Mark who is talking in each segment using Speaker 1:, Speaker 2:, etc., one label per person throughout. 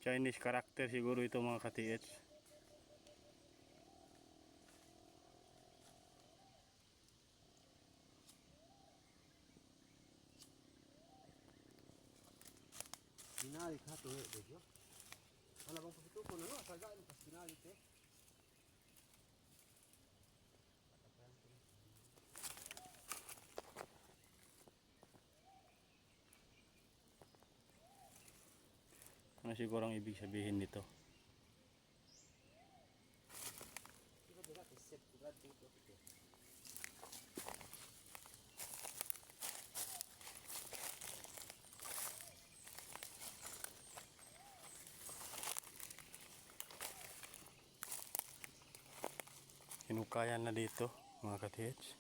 Speaker 1: Chinese character siguro ito mga ka-TH.
Speaker 2: Binalik ha tuloy dito. Ano bang pasito ko no? Sagaan pas binalik eh.
Speaker 1: Ano siguro ang ibig sabihin nito?
Speaker 2: Ito dira set grad dito.
Speaker 1: Hinukayan na dito mga ka-TH.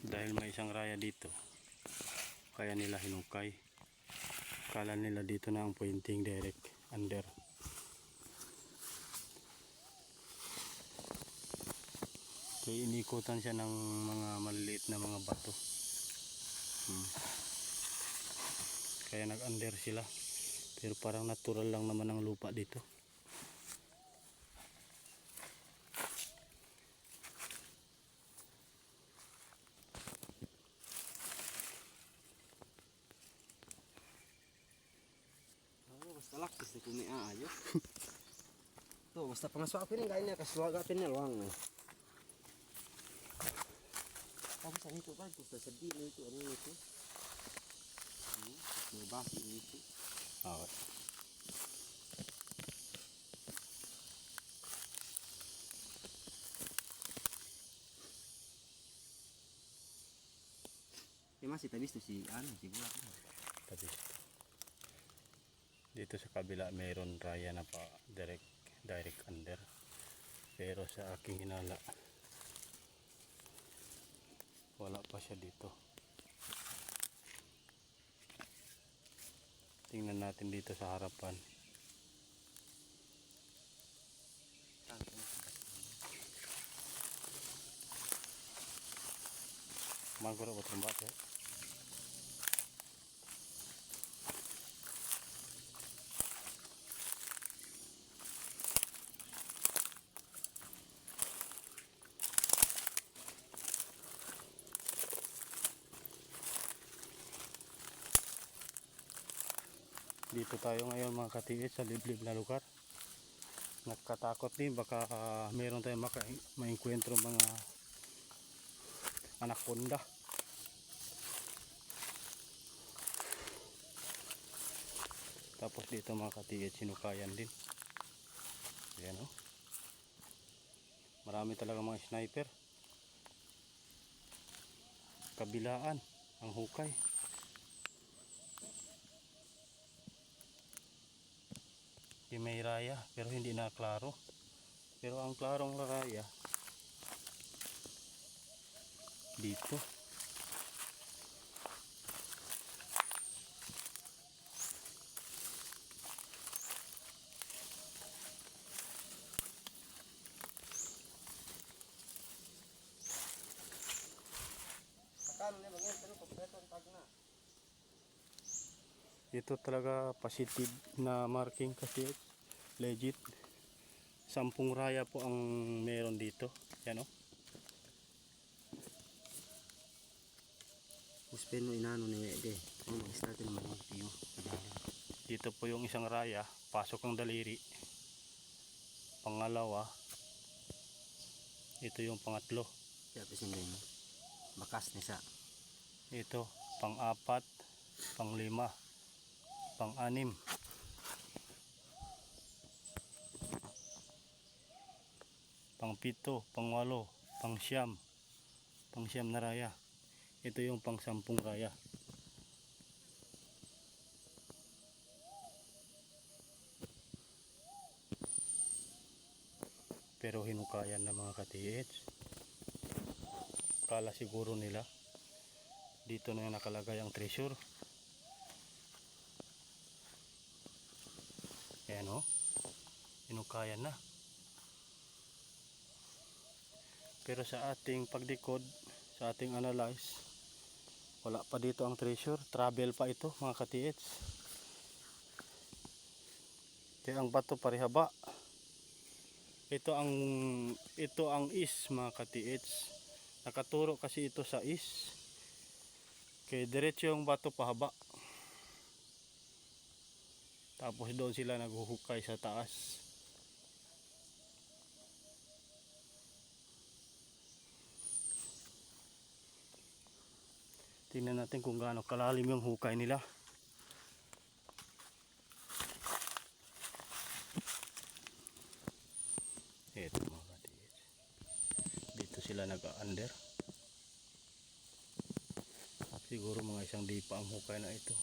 Speaker 1: Dahil may isang raya dito, kaya nila hinukay. Kala nila dito na ang pointing direct under. Kaya inikutan siya ng mga maliliit na mga bato. Kaya nag-under sila. Pero parang natural lang naman ang lupa dito.
Speaker 2: Basta lakis kung ni aayo. To basta pangaswapin gaya niya kaswagapin niya luang. Tapos ano ito ba? Ito sa di ito ano ito? May baki ito.
Speaker 1: Okay.
Speaker 2: Masih tabis to si ano si Bulak.
Speaker 1: Tabi. Dito sa kabila mayroon raya na pa direct under. Pero sa aking hinala wala pa siya dito. Tingnan natin dito sa harapan. Maguro ko trumbat eh. Dito tayo ngayon mga ka-TH sa liblib na lugar. Nakatakot din baka meron tayong maengkwentro mga anaconda. Tapos dito mga ka-TH sinukayan din. Ayan o. Marami talaga mga sniper. Kabilaan ang hukay. May raya pero hindi na klaro. Pero ang klarong raya dito.
Speaker 2: Akala niya bangin pero kompleto ang tag na.
Speaker 1: Ito talaga positive na marking kasi legit. 10 raya po ang meron dito. Yan o.
Speaker 2: Uspen mo inano ni Wede. Ano mag-start naman ang piyo.
Speaker 1: Dito po yung isang raya. Pasok ang daliri. Pangalawa. Ito yung pangatlo.
Speaker 2: Kaya pisin din. Bakas ni sa.
Speaker 1: Ito pang-4, pang-5, pang-6. Pang-7, pang-8, pang-9. Pang-9 na raya. Ito yung pang-10 raya. hinukayan ng mga ka-TH. Kala siguro nila dito na yung nakalagay ang treasure. Ayan o, hinukayan na. Pero sa ating pagdikod, sa ating analyze, wala pa dito ang treasure. Travel pa ito mga ka-TH. Kaya ang bato parehaba. Ito ang is mga ka-TH. Nakaturo kasi ito sa is. Kaya diretso yung bato pahaba. Tapos doon sila naghuhukay sa taas. Tingnan natin kung gaano kalalim yung hukay nila. Ito mga ka-TH. Dito sila nag-under. Siguro mga isang dipa ang hukay na ito.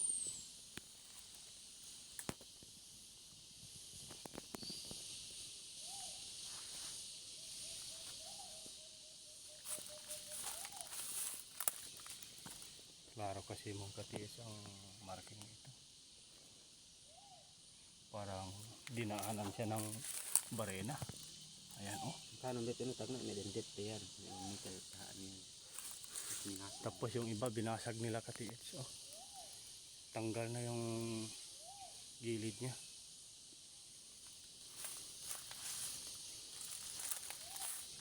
Speaker 1: Klaro kasi mga ka-TH ang marking ito. Parang dinaanan siya ng barena. Ayan o.
Speaker 2: Kanong dito no tagna may dendit yan. Yung metal haan yan.
Speaker 1: Tapos yung iba binasag nila ka-TH. Oh. Tanggal na yung gilid niya.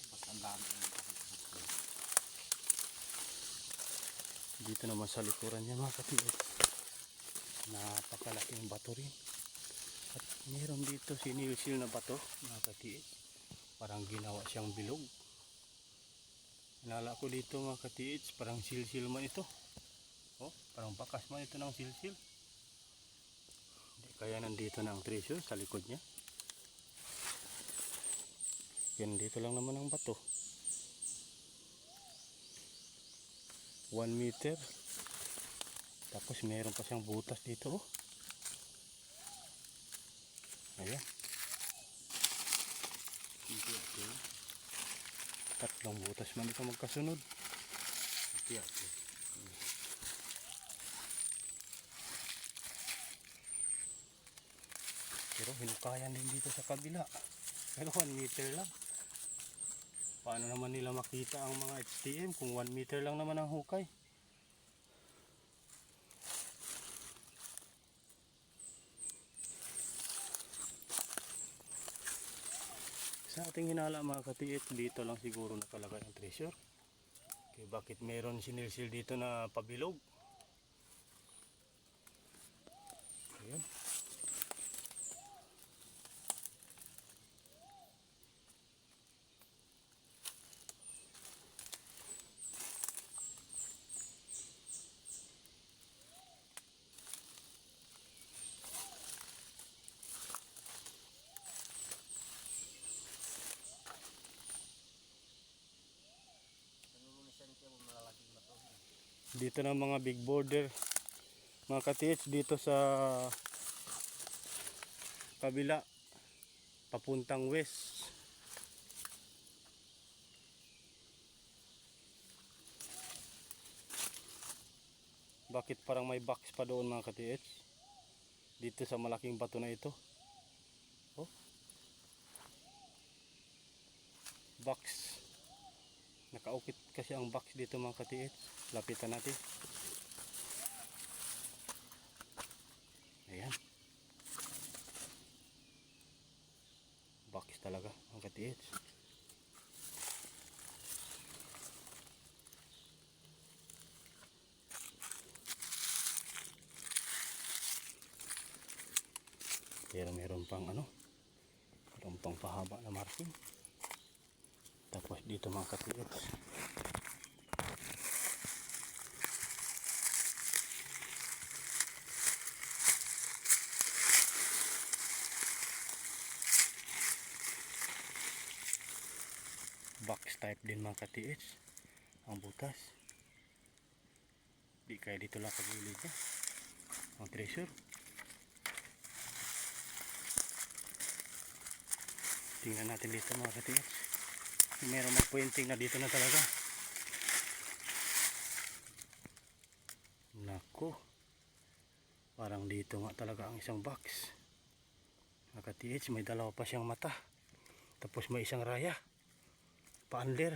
Speaker 2: Basta ang dami.
Speaker 1: Dito naman sa likuran niya mga ka-TH. Napakalaking bato rin. At meron dito sinilsil na bato mga ka-TH. Parang ginawa siyang bilog. Nalala ko dito mga ka-TH, parang silsil man ito. Oh, parang bakas man ito ng silsil. Kaya nandito na ang treasure sa likod niya. Yan dito lang naman ang bato. 1 meter. Tapos meron pa siyang butas dito. Oh. Ayan. Tatlong butas man ito magkasunod. Pero hinukayan din dito sa kabila. Pero 1 meter lang. Paano naman nila makita ang mga HTM kung 1 meter lang naman ang hukay? Sa ating hinala mga ka-TH, dito lang siguro nakalagay ang treasure. Okay, bakit meron sinilsil dito na pabilog? Ayan. Dito na mga big border mga ka-TH dito sa kabila papuntang west. Bakit parang may box pa doon mga ka-TH? Dito sa malaking bato na ito. Oh. Box. Nakaukit kasi ang box dito mga ka-TH. Lapitan natin. Ayan. Box talaga mga ka-TH. Pero meron pang meron pang pahaba na marking. Tapos dito mga ka-TH. Box type din mga ka-TH ang butas. Di kaya dito lang kagilid niya ang treasure. Tingnan natin dito mga ka-TH. Meron mag-pointing na dito na talaga. Naku. Parang dito nga talaga ang isang box. Naka-TH, may dalawa pa siyang mata. Tapos may isang raya. Pa-under.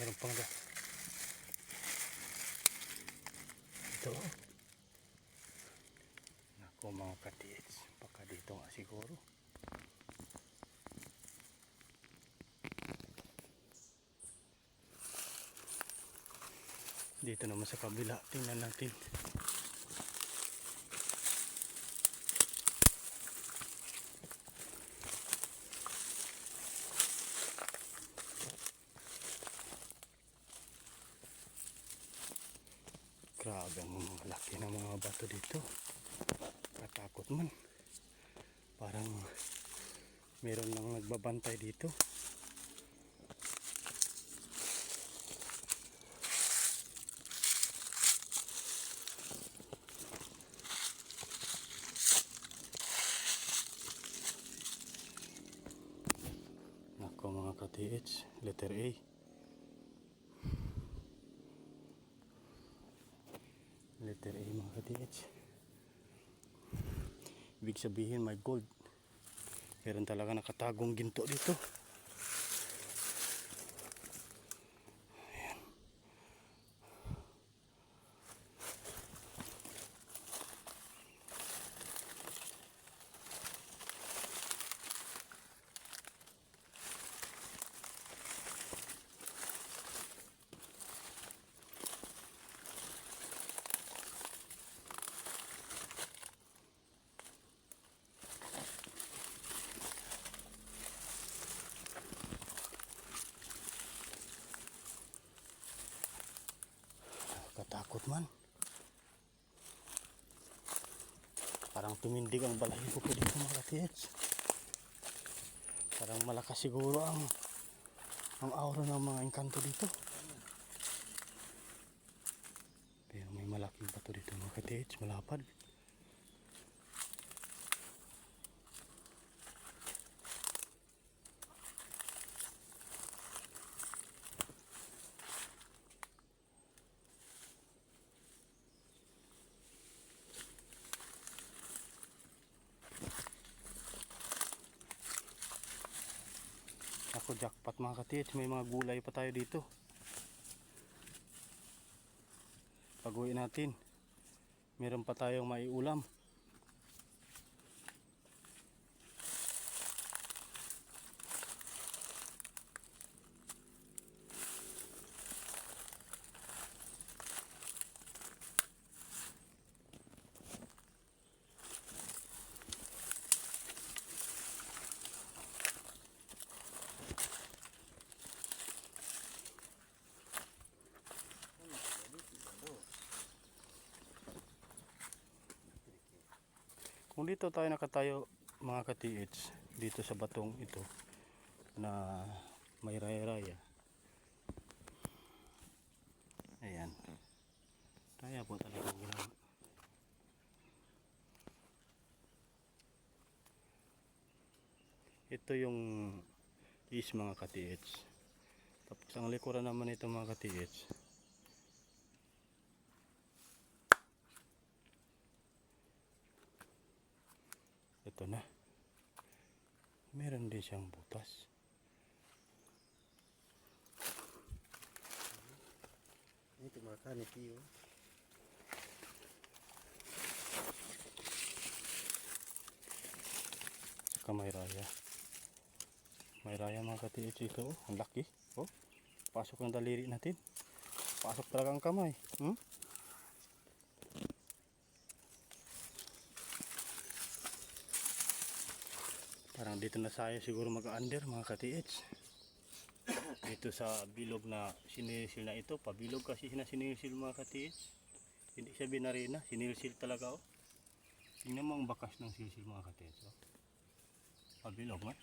Speaker 1: Meron pang ito. Naku mga ka-TH. Baka dito nga siguro. Dito naman sa kabila, tingnan natin. Grabe ang mga laki ng mga bato dito. Katakot man. Parang meron nang nagbabantay dito. Ako mga ka-TH, letter A. Letter A mga ka-TH. Ibig sabihin may gold. Meron talaga nakatagong ginto dito. Ayan. Katakot man. Parang tumindig ang balahibo ko dito mga ka-TH. Parang malakas siguro ang aura ng mga engkanto dito. Pero may malaking bato dito mga ka-TH, malapad. Ako jackpot mga ka-TH, may mga gulay pa tayo dito. Pag-uwi natin, meron pa tayong maiulam. Kung dito tayo nakatayo mga ka-TH, dito sa batong ito na may raya-raya. Ayan. Raya po talaga ginawa. Ito yung is mga ka-TH. Tapos ang likuran naman ito mga ka-TH. Ito na. Meron din siyang butas.
Speaker 2: Ito mga kanitiyo.
Speaker 1: Saka may raya. May raya mga ka-TH ito. Oh. Ang laki. Oh. Pasok ng daliri natin. Pasok talaga ang kamay. Parang dito na tayo siguro mag-under mga ka-TH. Dito sa bilog na sinilsil na ito. Pabilog kasi sinilsil mga ka-TH. Hindi siya binarina. Sinilsil talaga. Oh. Tingnan mo ang bakas ng silsil mga ka-TH. Oh. Pabilog man.